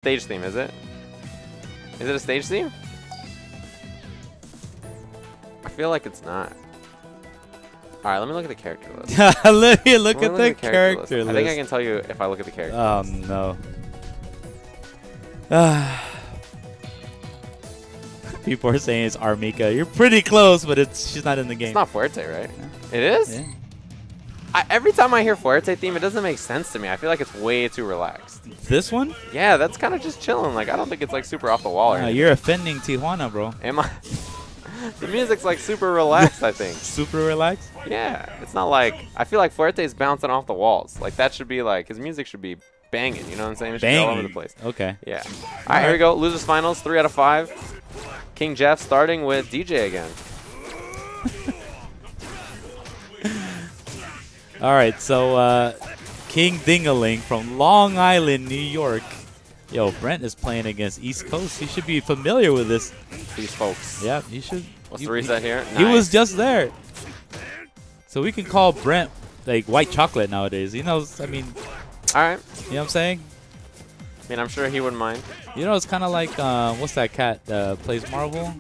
Stage theme, is it? Is it a stage theme? I feel like it's not. All right, let me look at the character list. Let me look at the character list. I think I can tell you if I look at the character list. No. People are saying it's Armika. You're pretty close, but she's not in the game. It's not Fuerte, right? Yeah. It is? Yeah. Every time I hear Fuerte theme, it doesn't make sense to me. I feel like it's way too relaxed. This one? Yeah, that's kind of just chilling. Like, I don't think it's like super off the wall or anything. You're offending Tijuana, bro. Am I? The music's like super relaxed, I think. Super relaxed? Yeah. It's not like, I feel like Fuerte's bouncing off the walls. Like, that should be like, his music should be banging, you know what I'm saying? It should be all over the place. Okay. Yeah. All right, here we go. Losers finals, 3 out of 5. King Jeff starting with DJ again. All right, so King Dingaling from Long Island, New York. Yo, Brent is playing against East Coast. He should be familiar with this. These folks. Yeah, he should. What's the reset here? He was just there. So we can call Brent like white chocolate nowadays. He knows, I mean. All right. You know what I'm saying? I mean, I'm sure he wouldn't mind. You know, it's kind of like, what's that cat that plays Marvel?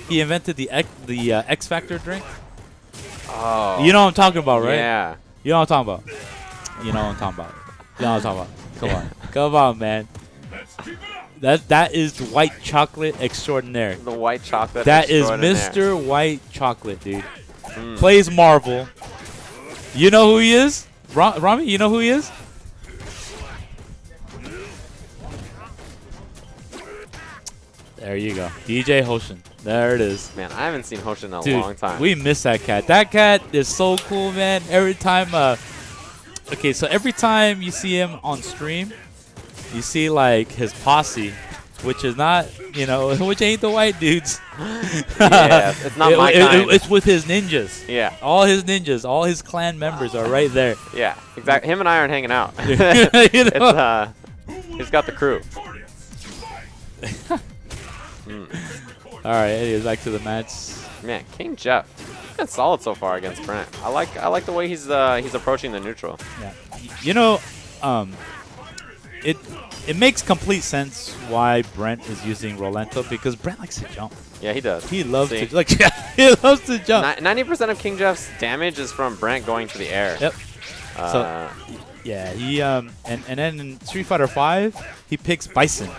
He invented the X Factor drink. Oh. You know what I'm talking about, right? Yeah. You know what I'm talking about. You know what I'm talking about. You know what I'm talking about. Come on. Come on, man. That is white chocolate extraordinaire. The white chocolate That is extraordinaire. Mr. White Chocolate, dude. Plays Marvel. You know who he is? Rami, you know who he is? There you go. DJ Hoshin. There it is. Man, I haven't seen Hoshin in a Dude, long time. We miss that cat. That cat is so cool, man. Every time, okay, so every time you see him on stream, you see like his posse, which is not, you know, which ain't the white dudes. Yeah, it's not my kind. It's with his ninjas. Yeah. All his ninjas, all his clan members are right there. Yeah, exactly. Him and I aren't hanging out. You know? He's got the crew. All right, anyways, back to the match. Man, King Jeff, he's been solid so far against Brent. I like the way he's approaching the neutral. Yeah, you know, it makes complete sense why Brent is using Rolento because Brent likes to jump. Yeah, he does. He loves to like he loves to jump. 90% of King Jeff's damage is from Brent going to the air. Yep. So yeah, he and then in Street Fighter V, he picks Bison.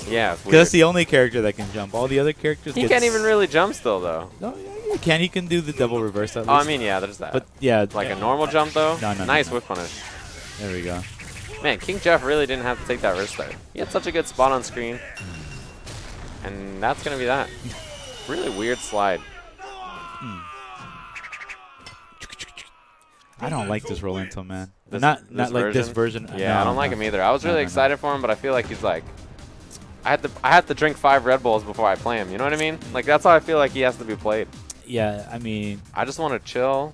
Yeah, because that's the only character that can jump. All the other characters. He can't even really jump still, though. No, yeah, he can. He can do the double reverse. At least. Oh, I mean, yeah, there's that. But yeah, like a normal jump though. No, nice whip punish. There we go. Man, King Jeff really didn't have to take that risk there. He had such a good spot on screen, and that's gonna be that. Really weird slide. I don't like this Rolento, man. This not like this version. Yeah, no, I don't like him either. I was really excited for him, but I feel like he's like, I had to drink 5 Red Bulls before I play him. You know what I mean? Like that's how I feel like he has to be played. Yeah, I mean, I just want to chill,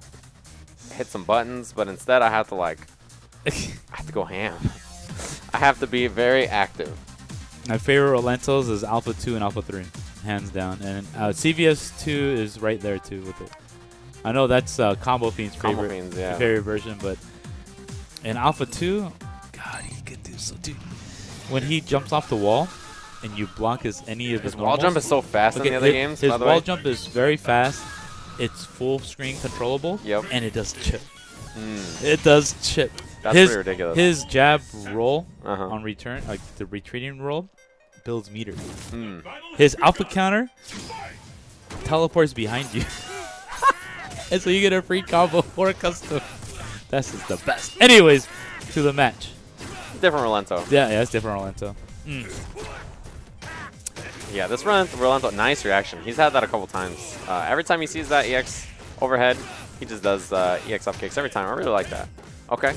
hit some buttons, but instead I have to like, I have to go ham. I have to be very active. My favorite Rolentos is Alpha 2 and Alpha 3, hands down, and CVS 2 is right there too with it. I know that's Combo Fiend's favorite version, but in Alpha 2, God, he could do so. Dude, when he jumps off the wall and you block any of his wall jump is so fast in the other games. His wall jump is very fast. It's full screen controllable. Yep. And it does chip. It does chip. That's pretty ridiculous. His jab roll on return, like the retreating roll, builds meter. His alpha counter teleports behind you. And so you get a free combo for a custom. That's just the best. Anyways, to the match. Different Rolento. Yeah, it's different Rolento. Yeah, this Rolento, nice reaction. He's had that a couple times. Every time he sees that EX overhead, he just does EX up kicks every time. I really like that. Okay.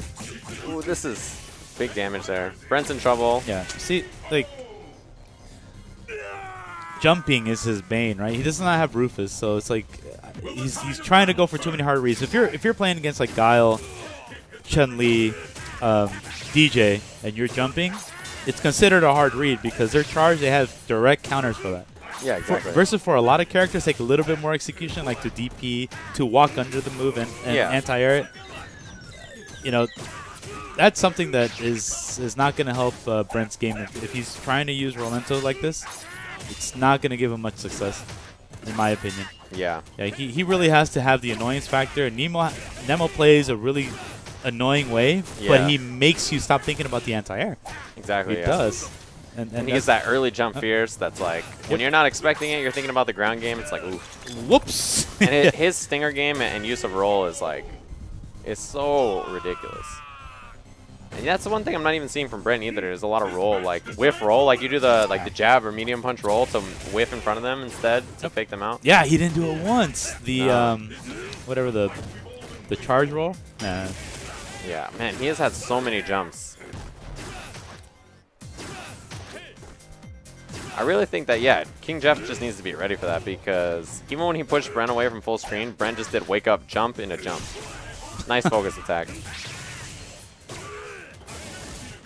Ooh, this is big damage there. Brent's in trouble. Yeah. See, like, jumping is his bane, right? He does not have Rufus, so it's like he's trying to go for too many hard reads. If you're playing against like Guile, Chun-Li, DJ, and you're jumping, it's considered a hard read because their charge, they have direct counters for that. Yeah, exactly. Versus for a lot of characters, take a little bit more execution, like to DP, to walk under the move and anti-air it. You know, that's something that is not going to help Brent's game. If he's trying to use Rolento like this, it's not going to give him much success, in my opinion. Yeah. Yeah, he really has to have the annoyance factor. Nemo plays a really annoying way, but he makes you stop thinking about the anti-air. Exactly. He does. And he gets that early jump fierce that's like, when you're not expecting it, you're thinking about the ground game, it's like, oof. Whoops. And his stinger game and use of roll is like, it's so ridiculous. And that's the one thing I'm not even seeing from Brent either. There's a lot of roll, like whiff roll, like you do the jab or medium punch roll to whiff in front of them instead to fake them out. Yeah, he didn't do it once. The whatever the charge roll. Yeah, man, he has had so many jumps. I really think that, yeah, King Jeff just needs to be ready for that because even when he pushed Brent away from full screen, Brent just did wake up, jump into jump. Nice focus attack.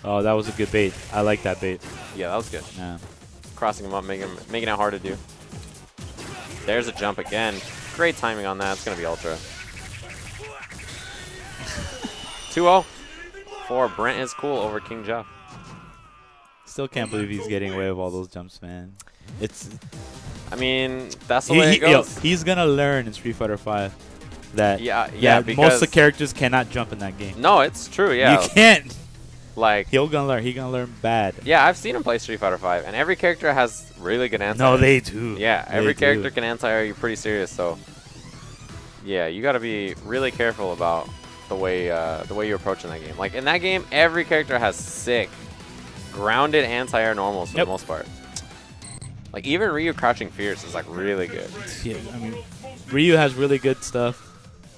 Oh, that was a good bait. I like that bait. Yeah, that was good. Yeah. Crossing him up, making it hard to do. There's a jump again. Great timing on that. It's going to be ultra. 2-0 for Brent is cool over King Jeff. Still can't believe he's getting away with all those jumps, man. I mean, that's the way it goes. He's going to learn in Street Fighter V that because most of the characters cannot jump in that game. No, it's true, yeah. You can't. Like He's gonna learn bad. Yeah, I've seen him play Street Fighter V, and every character has really good anti-air. No, they do. Yeah, every character can anti-air you pretty serious, so yeah, you got to be really careful about the way you're approaching that game. Like in that game, every character has sick grounded anti-air normals for the most part. Like even Ryu crouching fierce is like really good. Yeah, I mean, Ryu has really good stuff.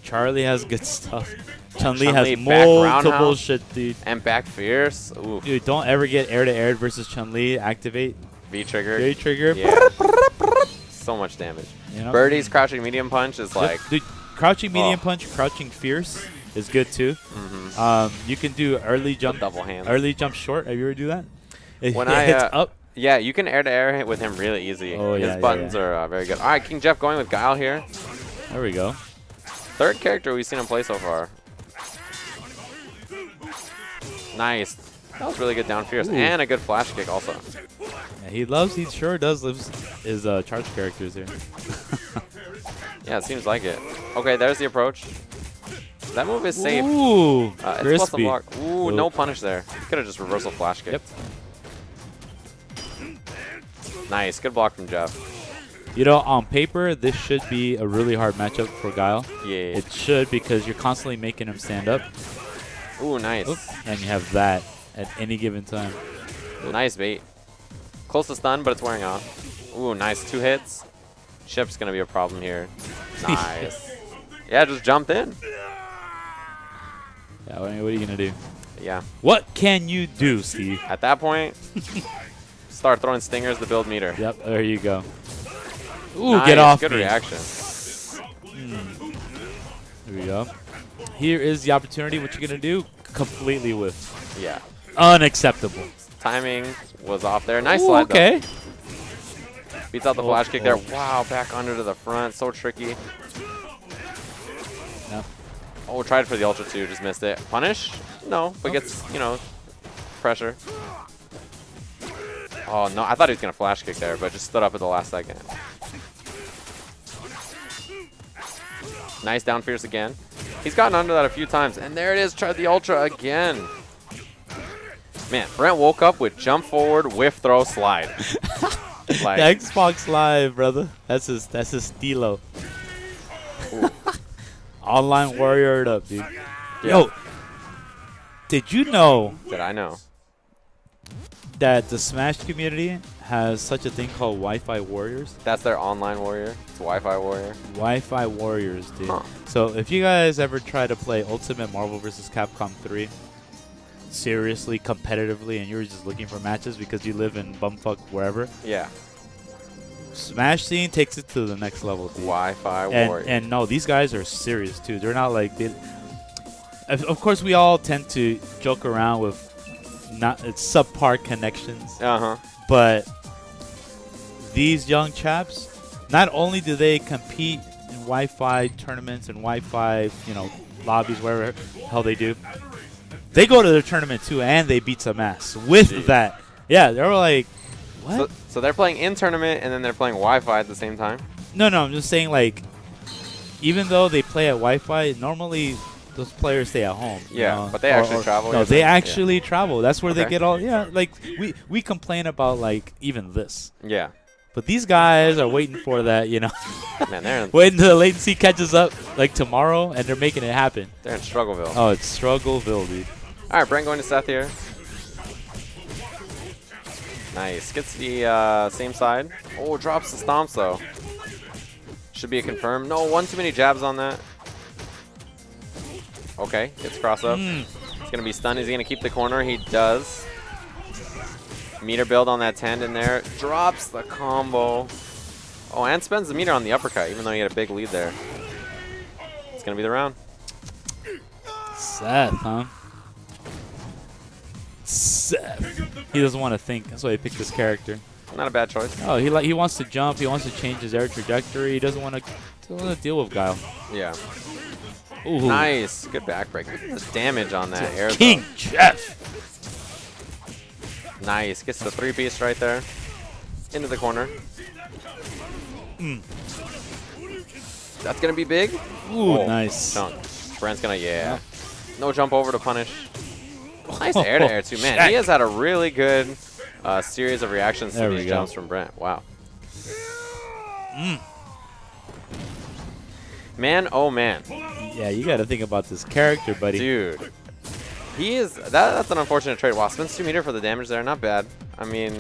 Charlie has good stuff. Chun-Li has multiple shit, dude. And back fierce. Ooh. Dude, don't ever get air-to-air versus Chun-Li. Activate. V-trigger. V-trigger. Yeah. So much damage. You know? Birdie's crouching medium punch is like... Dude, crouching medium punch, crouching fierce is good too. You can do early jump. Double hands. Early jump short. Have you ever do that? When hits up. Yeah, you can air-to-air hit with him really easy. Oh, His buttons are very good. All right, King Jeff going with Guile here. There we go. Third character we've seen him play so far. Nice. That was really good down fierce. And a good flash kick also. Yeah, he sure does love his charge characters here. Yeah, it seems like it. Okay, there's the approach. That move is safe. Ooh, it's plus the block. Ooh, no punish there. He could have just reversal flash kicked. Yep. Nice. Good block from Jeff. You know, on paper, this should be a really hard matchup for Guile. Yeah. It should because you're constantly making him stand up. Ooh, nice. And you have that at any given time. Nice bait. Close to stun, but it's wearing off. Ooh, nice. 2 hits. Ship's going to be a problem here. Nice. Yeah, just jumped in. Yeah, what are you going to do? Yeah. What can you do, Steve? At that point, start throwing stingers to build meter. Yep, there you go. Ooh, nice, get off good me. Reaction. There we go. Here is the opportunity. What you going to do? Completely whiff. Yeah. Unacceptable. Timing was off there. Nice slide, okay. though. Beats out the flash kick there. Wow, back under to the front. So tricky. Yep. Oh, tried for the ultra too. Just missed it. Punish? No, but gets, you know, pressure. Oh, no. I thought he was going to flash kick there, but just stood up at the last second. Nice down fierce again. He's gotten under that a few times. And there it is. Tried the ultra again. Man, Brent woke up with jump forward, whiff, throw, slide. Like, Xbox Live, brother. That's his stilo. Online warrior up, dude. Yeah. Yo, did you know? Did I know? That the Smash community has such a thing called Wi-Fi warriors. That's their online warrior. It's Wi-Fi warrior. Wi-Fi warriors, dude. Huh. So if you guys ever try to play Ultimate Marvel vs. Capcom 3 seriously, competitively, and you're just looking for matches because you live in bumfuck wherever. Yeah. Smash scene takes it to the next level, dude. Wi-Fi warrior. And no, these guys are serious too. They're not like of course, we all tend to joke around with subpar connections. But these young chaps, not only do they compete in Wi-Fi tournaments and Wi-Fi, lobbies, wherever the hell they do, They go to the tournament too, and they beat some ass with that. Yeah, they were like, what? So they're playing in tournament, and then they're playing Wi-Fi at the same time? No, I'm just saying, like, even though they play at Wi-Fi, normally those players stay at home. Yeah, you know? but they actually travel. No, they actually travel. That's where they get all. Yeah, like we complain about like even this. Yeah. But these guys are waiting for that, you know. Man, they're waiting till the latency catches up like tomorrow, and they're making it happen. They're in Struggleville. Oh, it's Struggleville, dude. All right, Brent going to Seth here. Nice. Gets the same side. Oh, drops the stomps though. Should be a confirm. No, one too many jabs on that. Okay, gets cross up. He's going to be stunned. Is he going to keep the corner? He does. Meter build on that tendon there. Drops the combo. Oh, and spends the meter on the uppercut, even though he had a big lead there. It's going to be the round. Seth, huh? Seth. He doesn't want to think. That's why he picked this character. Not a bad choice. Oh, he wants to jump. He wants to change his air trajectory. He doesn't want to deal with Guile. Yeah. Ooh. Nice. Good backbreak. Look at the damage on that air. King Jeff. Nice. Gets the 3-piece right there. Into the corner. That's going to be big. Ooh, nice. Chunk. Brent's going to, yeah. No jump over to punish. Nice air-to-air, too. Man, he has had a really good series of reactions to these jumps from Brent. Wow. Man, oh man. Yeah, you got to think about this character, buddy. Dude. He is... That's an unfortunate trade. Wow, spends 2 meter for the damage there. Not bad. I mean...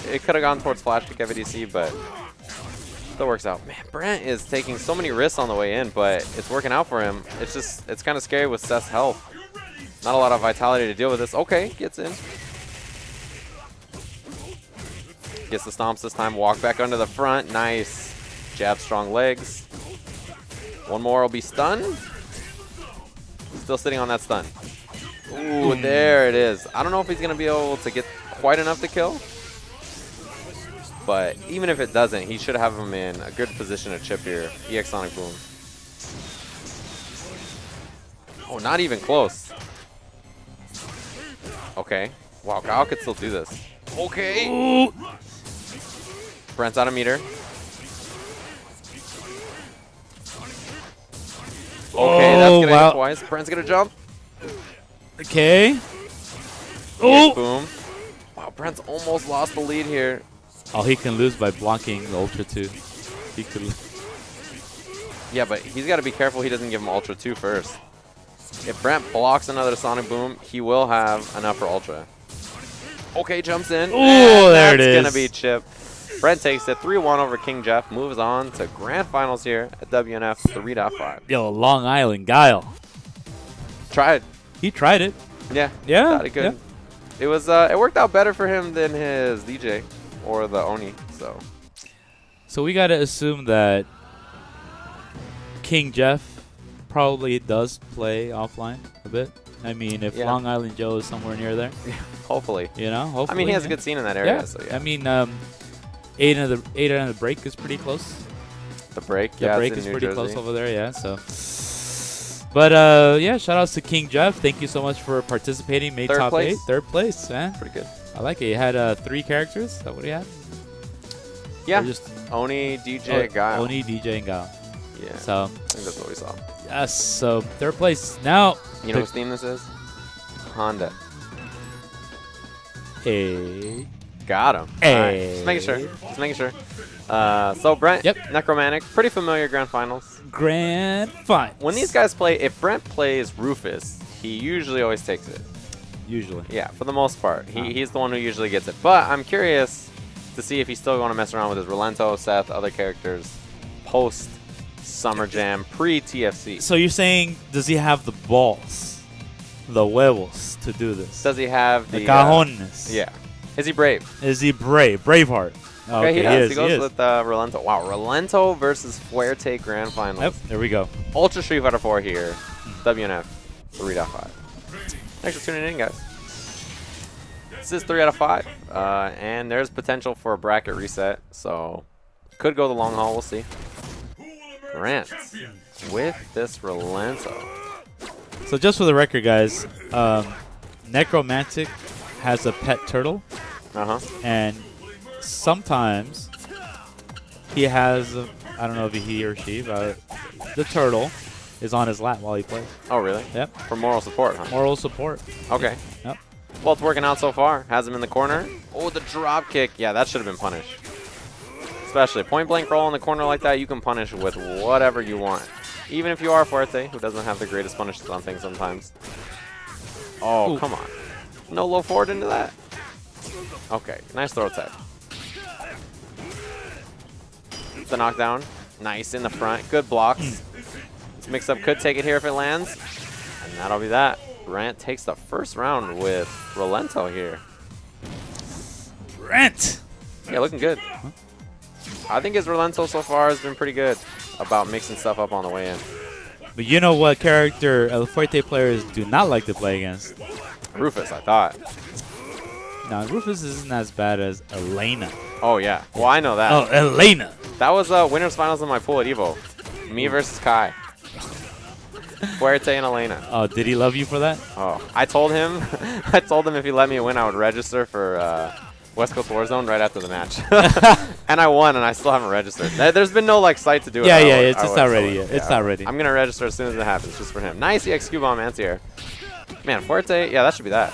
It could have gone towards flash kick FADC, but... Still works out. Man, Brent is taking so many risks on the way in, but it's working out for him. It's just... It's kind of scary with Seth's health. Not a lot of vitality to deal with this. Okay, gets in. Gets the stomps this time. Walk back under the front. Nice. Jab strong legs. One more will be stunned. Still sitting on that stun. Ooh, there it is. I don't know if he's going to be able to get quite enough to kill. But even if it doesn't, he should have him in a good position to chip here. EX Sonic Boom. Oh, not even close. Okay. Wow, Guile could still do this. Okay. Ooh. Brent's out of meter. Okay, that's going to hit twice. Brent's going to jump. Okay. Oh! Boom. Wow, Brent's almost lost the lead here. Oh, he can lose by blocking the Ultra 2. He could. Yeah, but he's got to be careful he doesn't give him Ultra 2 first. If Brent blocks another Sonic Boom, he will have enough for Ultra. Okay, jumps in. Ooh, there it is. That's going to be chip. Brent takes it 3-1 over King Jeff. Moves on to Grand Finals here at WNF 3.5. Yo, Long Island Guile. Tried. He tried it. Yeah. Yeah. Thought he could. Yeah. It was. It worked out better for him than his DJ or the Oni. So we got to assume that King Jeff probably does play offline a bit. I mean, if Long Island Joe is somewhere near there. Hopefully. You know, hopefully. I mean, he has a good scene in that area. Yeah. So yeah. I mean, 8 on the break is pretty close. The break? The break is pretty close over there, yeah. So, but yeah, shout outs to King Jeff. Thank you so much for participating. Made top 8, 3rd place, man. Pretty good. I like it. He had 3 characters. Is that what he had? Yeah. Just Oni, DJ, Guile. Oni, DJ, and Guile. Yeah. So I think that's what we saw. Yes. So 3rd place now. You know whose theme this is? Honda. Hey. Got him. Hey. Just making sure. Just making sure. So Brent, Necromantic, pretty familiar Grand Finals. Grand Finals. When these guys play, if Brent plays Rufus, he usually always takes it. Usually. Yeah, for the most part. He's the one who usually gets it. But I'm curious to see if he's still going to mess around with his Relento, Seth, other characters post Summer Jam, pre-TFC. So you're saying, does he have the balls, the huevos to do this? Does he have the cajones? Yeah. Is he brave? Is he brave? Braveheart. Oh, okay, he does. He goes with Relento. Wow, Relento versus Fuerte Grand Finals. Yep, there we go. Ultra Street Fighter 4 here. WNF 3.5. Thanks for tuning in, guys. This is 3 out of 5. And there's potential for a bracket reset. So, could go the long haul. We'll see. Grant with this Relento. So just for the record, guys, Necromantic has a pet turtle. And sometimes he has, I don't know if he or she, but the turtle is on his lap while he plays. Oh, really? Yep. For moral support, huh? Moral support. Okay. Yep. Well, it's working out so far. Has him in the corner. Oh, the drop kick. Yeah, that should have been punished. Especially point blank roll in the corner like that, you can punish with whatever you want. Even if you are Fuerte, who doesn't have the greatest punishes on things sometimes. Oh, come on. No low forward into that. Okay, nice throw tech. The knockdown. Nice in the front. Good blocks. This mix-up could take it here if it lands. And that'll be that. Brant takes the first round with Rolento here. Brant! Yeah, looking good. I think his Rolento so far has been pretty good about mixing stuff up on the way in. But you know what character El Fuerte players do not like to play against? Rufus, I thought. No, Rufus isn't as bad as Elena. Oh, yeah. Well, I know that. Oh, Elena. That was winners finals in my pool at Evo. Me versus Kai. Fuerte and Elena. Oh, did he love you for that? Oh, I told him if he let me win, I would register for West Coast Warzone right after the match. And I won, and I still haven't registered. There's been no site to do it. Yeah, it's not ready yet. It's not ready. I'm going to register as soon as it happens, just for him. Nice EX Q-Bomb anti-air. Man, Fuerte, yeah, that should be that.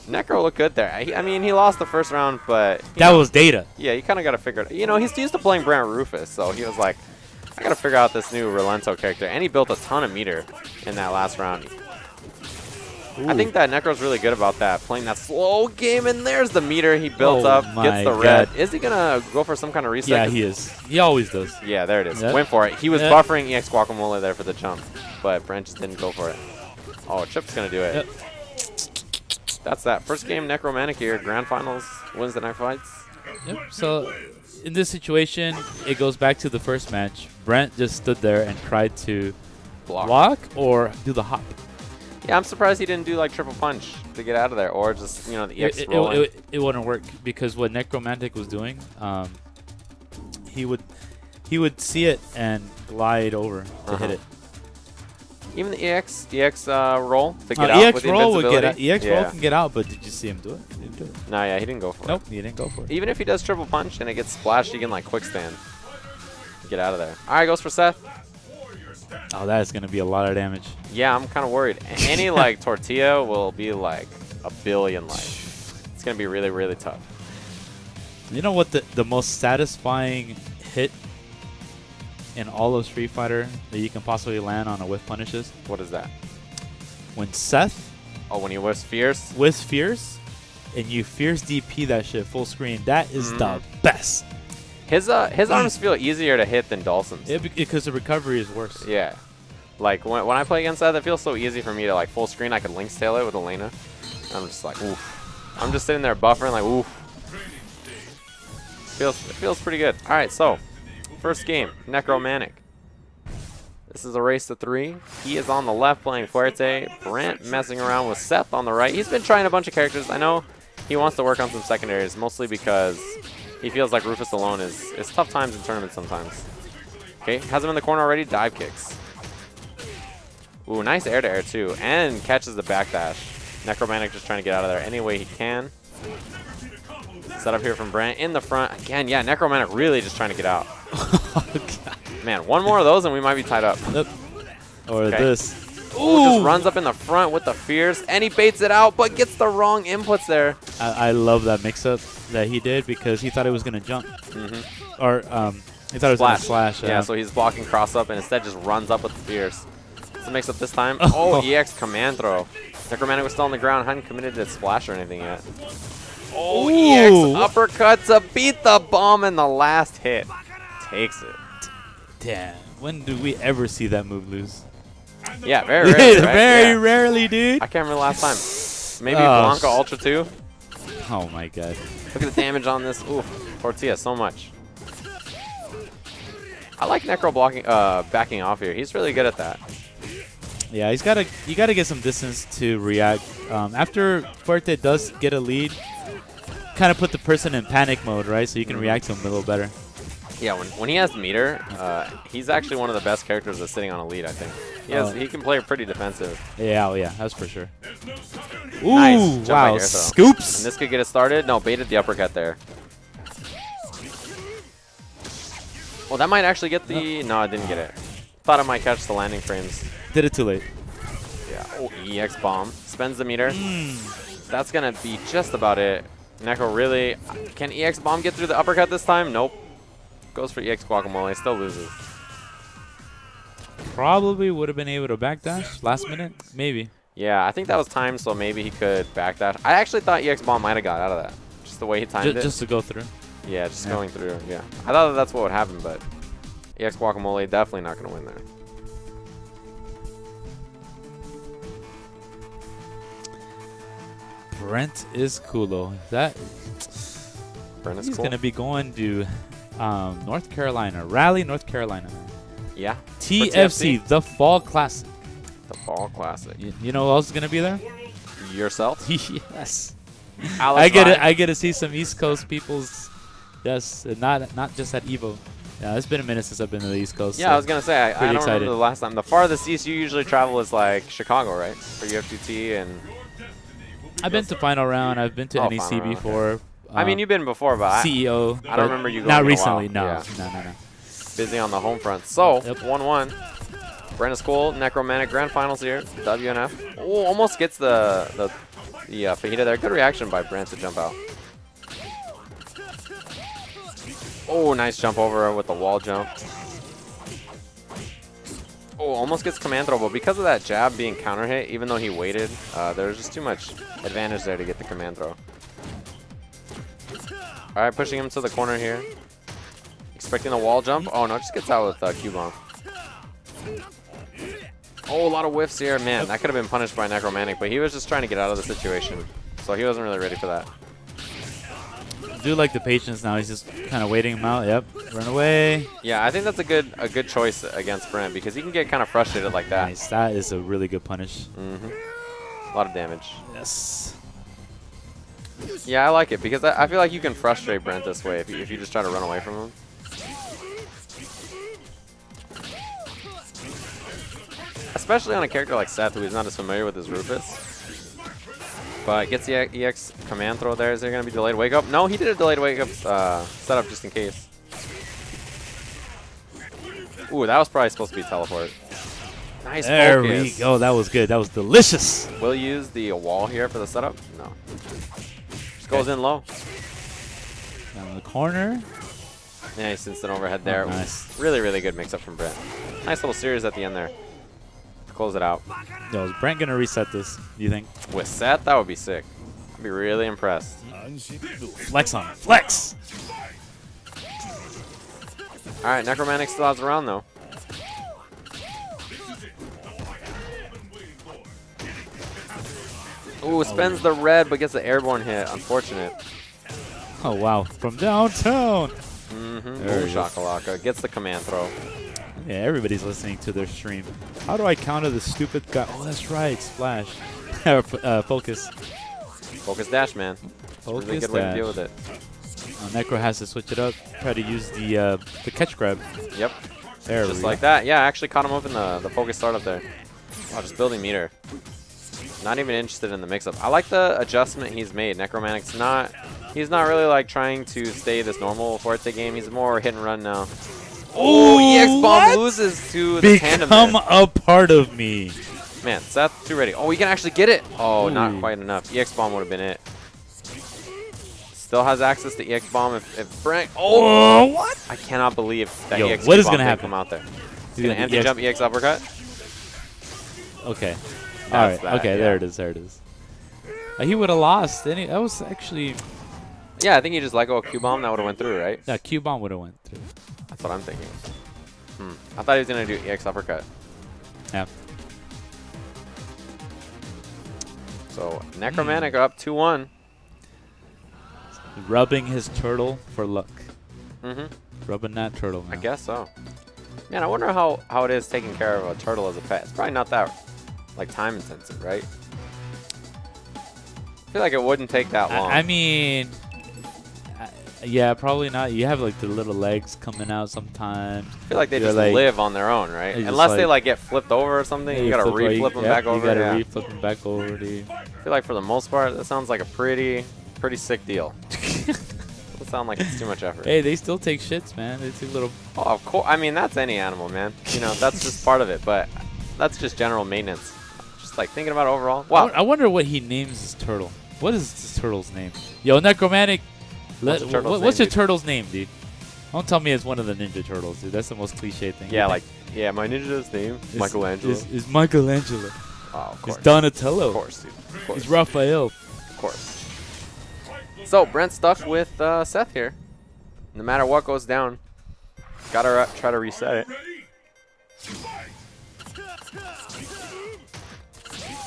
Necro looked good there. I mean, he lost the first round, but... That was data. Yeah, you kind of got to figure it out. You know, he's used to playing Brant Rufus, so he was like, I got to figure out this new Rolento character. And he built a ton of meter in that last round. Ooh. I think that Necro's really good about that, playing that slow game, and there's the meter he built up, gets the red. Is he going to go for some kind of reset? Yeah, he is. He always does. Yeah, there it is. Yep. Went for it. He was buffering EX Guacamole there for the jump, but Brent just didn't go for it. Oh, Chip's going to do it. Yep. That's that. First game, Necromantic here. Grand Finals, wins the night fights. Yep. So, in this situation, it goes back to the first match. Brent just stood there and tried to block or do the hop. Yeah, I'm surprised he didn't do like triple punch to get out of there, or just, you know, the EX rolling. It wouldn't work because what Necromantic was doing, he would see it and glide over to hit it. Even the EX roll to get out with the invincibility. EX roll can get out, but did you see him do it? He didn't do it. No, yeah, he didn't go for it. Nope, he didn't go for it. Even if he does triple punch and it gets splashed, he can like quick stand. Get out of there. All right, goes for Seth. Oh, that is going to be a lot of damage. Yeah, I'm kind of worried. Any like tortilla will be like a billion life. It's going to be really, really tough. You know what the most satisfying hit in all of Street Fighter that you can possibly land on a whiff punish is? What is that? When Seth... Oh, when he whiffs Fierce? Whiffs Fierce, and you Fierce DP that shit full screen. That is the best. His arms feel easier to hit than Dawson's. Yeah, because the recovery is worse. Yeah. Like, when I play against that, it feels so easy for me to, like, full screen. I could Lynx tail it with Elena. I'm just like, oof. I'm just sitting there buffering, like, oof. It feels pretty good. All right, so, first game, Necromantic. This is a race to 3. He is on the left playing Fuerte. Brant messing around with Seth on the right. He's been trying a bunch of characters. I know he wants to work on some secondaries, mostly because he feels like Rufus alone is tough times in tournaments sometimes. Okay, has him in the corner already. Dive kicks. Ooh, nice air-to-air too, and catches the backdash. Necromantic just trying to get out of there any way he can. Set up here from Brant in the front. Again, yeah, Necromantic really just trying to get out. Man, one more of those and we might be tied up. Yep. Or this. Ooh, just runs up in the front with the Fierce, and he baits it out, but gets the wrong inputs there. I love that mix-up that he did because he thought it was going to jump. Or he thought it was going to slash. Yeah, so he's blocking cross-up and instead just runs up with the Fierce. So mix up this time. Oh, EX command throw. Necromantic was still on the ground, hadn't committed to splash or anything yet. Oh, EX uppercut to beat the bomb in the last hit. Takes it. Damn. When do we ever see that move lose? Yeah, very rarely, right? Very rarely, dude. I can't remember the last time. Maybe Blanca Ultra 2. Oh, my God. Look at the damage on this. Ooh, Tortilla, so much. I like Necro blocking, backing off here. He's really good at that. Yeah, you gotta get some distance to react. After Fuerte does get a lead, kind of put the person in panic mode, right? So you can react to him a little better. Yeah, when he has meter, he's actually one of the best characters that's sitting on a lead, I think. He can play pretty defensive. Yeah, oh yeah, that's for sure. Ooh, Nice wow, scoops. And this could get it started. No, baited the uppercut there. Well, that might actually get the... No, I didn't get it. Thought it might catch the landing frames. Did it too late. Yeah. Oh, EX bomb. Spends the meter. That's going to be just about it. Neko really... Can EX bomb get through the uppercut this time? Nope. Goes for EX guacamole. Still loses. Probably would have been able to backdash last minute. Maybe. Yeah, I think that was timed, so maybe he could backdash. I actually thought EX bomb might have got out of that. Just the way he timed it. Just to go through. Yeah, just going through. Yeah. I thought that's what would happen, but EX guacamole definitely not going to win there. Brent is cool. That Brent is he's cool. gonna be going to North Carolina, Raleigh, North Carolina. Yeah. TFC, the Fall Classic. The Fall Classic. You know who else is gonna be there? Yourself? Yes. I get to see some East Coast people's. Yes, not just at Evo. Yeah, it's been a minute since I've been to the East Coast. Yeah, so I was gonna say I don't remember the last time. The farthest east you usually travel is like Chicago, right? For UF2T and. I've been to Final Round. I've been to NEC before. Okay. I mean, you've been before, but CEO. I don't remember you going. Not recently. No. Yeah. No. Busy on the home front. So 1-1. Brent is cool. Necromantic grand finals here. WNF. Oh, almost gets the fajita there. Good reaction by Brent to jump out. Oh, nice jump over with the wall jump. Oh, almost gets command throw, but because of that jab being counter hit, even though he waited, there's just too much advantage there to get the command throw. All right, pushing him to the corner here. Expecting a wall jump. Oh, no, just gets out with Q-bomb. Oh, a lot of whiffs here. Man, that could have been punished by Necromantic, but he was just trying to get out of the situation, so he wasn't really ready for that. I do like the patience now. He's just kind of waiting him out. Yep, run away. Yeah, I think that's a good choice against Brent because he can get kind of frustrated like that. Nice. That is a really good punish. A lot of damage. Yes. Yeah, I like it because I feel like you can frustrate Brent this way if you just try to run away from him. Especially on a character like Seth, who is not as familiar with his Rufus. But gets the EX command throw there. Is there going to be delayed wake up? No, he did a delayed wake up setup just in case. Ooh, that was probably supposed to be teleport. Nice there focus. We go. That was good. That was delicious. Will you use the wall here for the setup? No. Just goes in low. Down the corner. Nice instant overhead there. Oh, nice. Really, really good mix up from Brent. Nice little series at the end there. Close it out. Yo, is Brent going to reset this, do you think? With Seth, that would be sick. I'd be really impressed. Flex on him. Flex! Alright, Necromantic still has around though. Ooh, spends the red but gets the airborne hit. Unfortunate. Oh, wow. From downtown. Ooh, shakalaka. Gets the command throw. Yeah, everybody's listening to their stream. How do I counter the stupid guy? Oh, that's right. Splash. Focus. Focus dash, man. Focus really good dash. way to deal with it. Necro has to switch it up. Try to use the catch grab. Yep. There just like that. Yeah, I actually caught him up in the focus startup there. Oh, just building meter. Not even interested in the mix-up. I like the adjustment he's made. Necromantic's not... He's not really like trying to stay this normal Forte game. He's more hit and run now. Oh, EX bomb loses to the tandem. Become a part of me. Man, Seth, too ready. Oh, he can actually get it. Oh, not quite enough. EX bomb would have been it. Still has access to EX bomb if Brent. Oh, what? I cannot believe that EX what is bomb gonna happen? Come out there. He's gonna anti-jump EX uppercut. Okay. All right. Okay, there it is. There it is. He would have lost. That was actually. Yeah, I think he just let go of Q bomb. That would have went through, right? Yeah, Q bomb would have went through. That's what I'm thinking. I thought he was gonna do EX uppercut. Yeah. So Necromantic up 2-1. Rubbing his turtle for luck. Rubbing that turtle now. I guess so. Man, I wonder how it is taking care of a turtle as a pet. It's probably not that like time intensive, right? I feel like it wouldn't take that long. I mean, Yeah, probably not. You have like the little legs coming out sometimes. I feel like they just like, live on their own, right? Unless they like get flipped over or something, you gotta re-flip them back over. You gotta re-flip them back over, dude. I feel like for the most part, that sounds like a pretty sick deal. Doesn't sound like it's too much effort. Hey, they still take shits, man. They take little. Oh, of course. I mean, that's any animal, man. You know, that's just part of it. But that's just general maintenance. Just like thinking about it overall. Wow. I wonder what he names his turtle. What is this turtle's name? Yo, Necromantic. What's your turtle's name, dude? Don't tell me it's one of the Ninja Turtles, dude. That's the most cliche thing. Yeah, like, yeah, my ninja's name is Michelangelo. Is Michelangelo. Oh, of course. It's Donatello. Of course, dude. Of course. It's Raphael. Of course. So, Brent's stuck with Seth here. No matter what goes down, gotta try to reset it.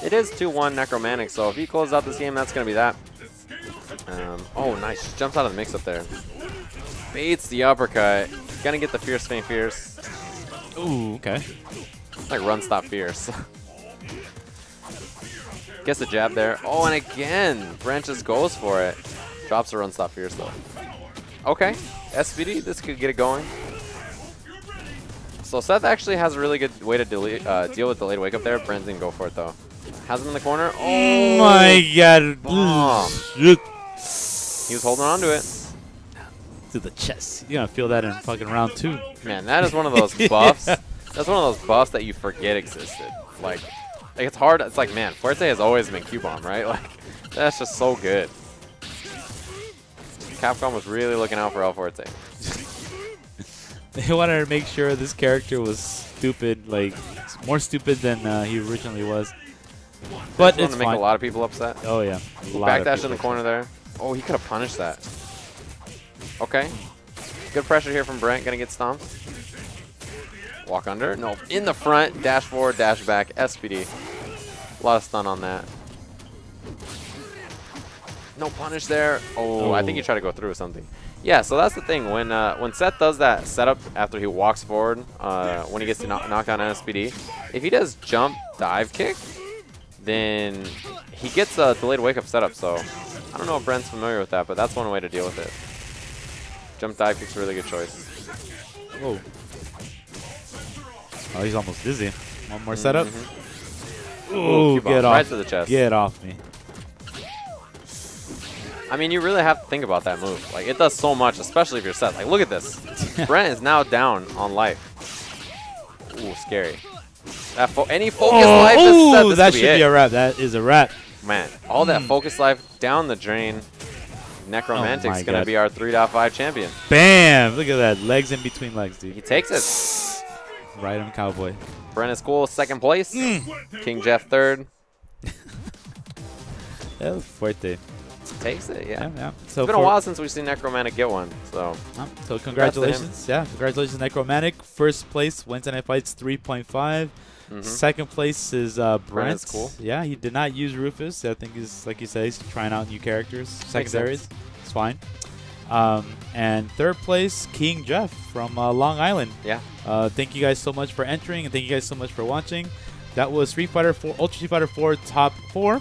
It is 2-1 Necromantic, so if he closes out this game, that's going to be that. Oh, nice. Just jumps out of the mix-up there. Baits the uppercut. Gonna get the Fierce Feint Fierce. Ooh, okay. Like run, stop, Fierce. Gets the jab there. Oh, and again, Brent just goes for it. Drops a run, stop, Fierce, though. Okay. SVD, this could get it going. So Seth actually has a really good way to deal with delayed wake up there. Brent didn't go for it, though. Has him in the corner. Oh, my God. Shit. He was holding on to it. To the chest. You're going to feel that in fucking round 2. Man, that is one of those buffs. That's one of those buffs that you forget existed. Like it's hard. It's like, man, Fuerte has always been Q-Bomb, right? Like, that's just so good. Capcom was really looking out for El Fuerte. They wanted to make sure this character was stupid, like, more stupid than he originally was. But it's to make a lot of people upset. Oh, yeah. Backdash in the corner there. Oh, he could have punished that. Okay. Good pressure here from Brent. Gonna get stomped. Walk under. No. In the front. Dash forward, dash back. SPD. A lot of stun on that. No punish there. Oh, I think he tried to go through or something. Yeah, so that's the thing. When Seth does that setup after he walks forward, when he gets to knock down an SPD, if he does jump dive kick, then he gets a delayed wake up setup. So I don't know if Brent's familiar with that, but that's one way to deal with it. Jump dive kick's a really good choice. Whoa. Oh, he's almost dizzy. One more setup. Ooh, get off. Right to the chest. Get off me. I mean, you really have to think about that move. Like, it does so much, especially if you're Seth. Like, look at this. Brent is now down on life. Ooh, scary. That any focus life is Seth. This that should be a wrap. That is a wrap. Man, all that focus life down the drain. Necromantic's going to be our 3.5 champion. Bam! Look at that. Legs in between legs, dude. He takes it. Right on Cowboy. Brent is cool. 2nd place. King Jeff 3rd. That was fuerte. Takes it, yeah. So it's been a while since we've seen Necromantic get one. So congratulations. Yeah, congratulations, Necromantic. 1st place, Wednesday Night Fights 3.5. 2nd place is Brent. Cool. Yeah, he did not use Rufus. I think he's, like you said, he's trying out new characters, secondaries. It's fine. And 3rd place, King Jeff from Long Island. Yeah. Thank you guys so much for entering, and thank you guys so much for watching. That was Street Fighter 4, Ultra Street Fighter 4 Top 4.